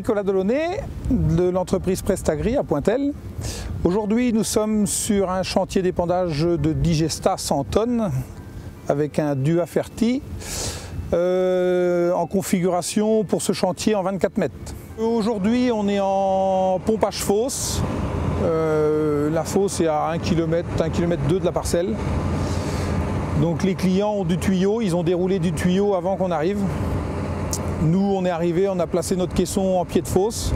Nicolas Delaunay de l'entreprise Prestagri à Pointel. Aujourd'hui, nous sommes sur un chantier d'épandage de Digesta 100 tonnes avec un Dua Ferti en configuration pour ce chantier en 24 mètres. Aujourd'hui, on est en pompage fosse. La fosse est à 1 km, 1,2 km de la parcelle. Donc les clients ont du tuyau, ils ont déroulé du tuyau avant qu'on arrive. Nous, on est arrivé, on a placé notre caisson en pied de fosse.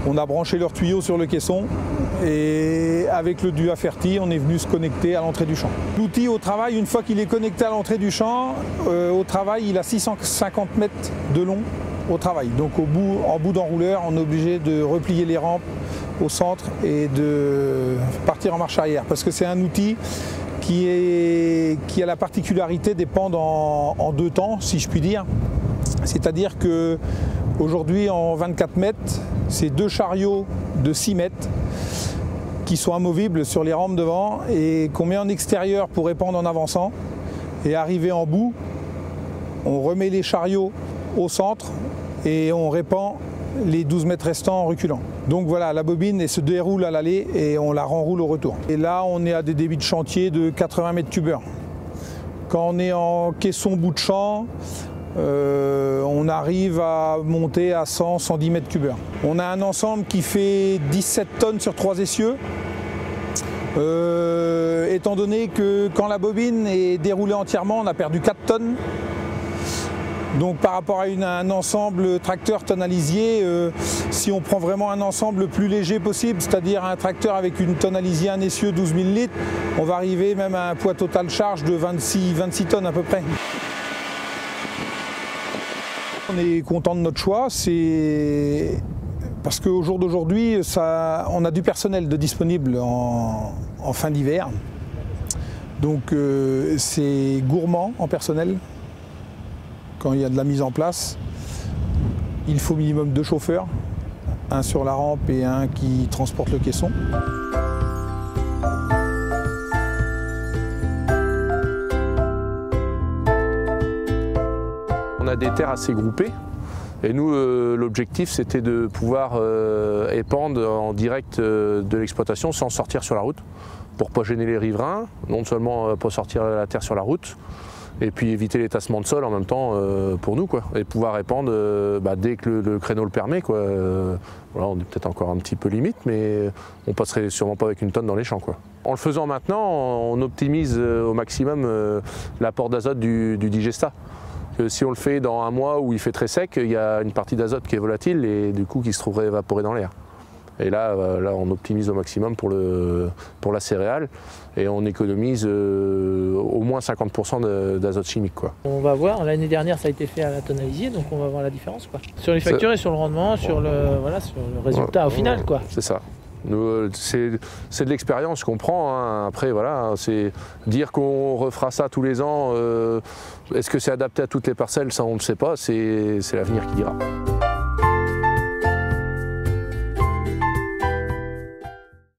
On a branché leur tuyau sur le caisson et avec le Dua Ferti, on est venu se connecter à l'entrée du champ. L'outil au travail, une fois qu'il est connecté à l'entrée du champ, au travail, il a 650 mètres de long au travail. Donc en bout d'enrouleur, on est obligé de replier les rampes au centre et de partir en marche arrière parce que c'est un outil qui a la particularité d'épandre en deux temps, si je puis dire. C'est-à-dire qu'aujourd'hui, en 24 mètres, c'est 2 chariots de 6 mètres qui sont amovibles sur les rampes devant et qu'on met en extérieur pour épandre en avançant. Et arrivé en bout, on remet les chariots au centre et on répand les 12 mètres restants en reculant. Donc voilà, la bobine elle se déroule à l'aller et on la renroule au retour. Et là, on est à des débits de chantier de 80 mètres cubeurs. Quand on est en caisson bout de champ, on arrive à monter à 100-110 mètres cubeurs. On a un ensemble qui fait 17 tonnes sur 3 essieux. Étant donné que quand la bobine est déroulée entièrement, on a perdu 4 tonnes. Donc par rapport à un ensemble tracteur tonalisier, si on prend vraiment un ensemble le plus léger possible, c'est-à-dire un tracteur avec une tonalisier, un essieu 12 000 litres, on va arriver même à un poids total charge de 26 tonnes à peu près. On est content de notre choix, c'est parce qu'au jour d'aujourd'hui, on a du personnel de disponible en fin d'hiver. Donc c'est gourmand en personnel. Quand il y a de la mise en place, il faut minimum 2 chauffeurs, un sur la rampe et un qui transporte le caisson. On a des terres assez groupées et nous l'objectif c'était de pouvoir épandre en direct de l'exploitation sans sortir sur la route pour ne pas gêner les riverains, non seulement pas sortir la terre sur la route, et puis éviter les tassements de sol en même temps pour nous, quoi, et pouvoir répandre dès que le créneau le permet, quoi. Voilà, on est peut-être encore un petit peu limite, mais on passerait sûrement pas avec 1 tonne dans les champs, quoi. En le faisant maintenant, on optimise au maximum l'apport d'azote du Digesta. Si on le fait dans un mois où il fait très sec, il y a une partie d'azote qui est volatile et du coup qui se trouverait évaporée dans l'air. Et là, on optimise au maximum pour la céréale et on économise au moins 50% d'azote chimique, quoi. On va voir, l'année dernière ça a été fait à la tonalisier, donc on va voir la différence, quoi. Sur les factures et sur le rendement, sur le résultat au final, quoi. C'est ça. C'est de l'expérience qu'on prend, hein. Après voilà, c'est dire qu'on refera ça tous les ans, est-ce que c'est adapté à toutes les parcelles, ça on ne le sait pas, c'est l'avenir qui dira.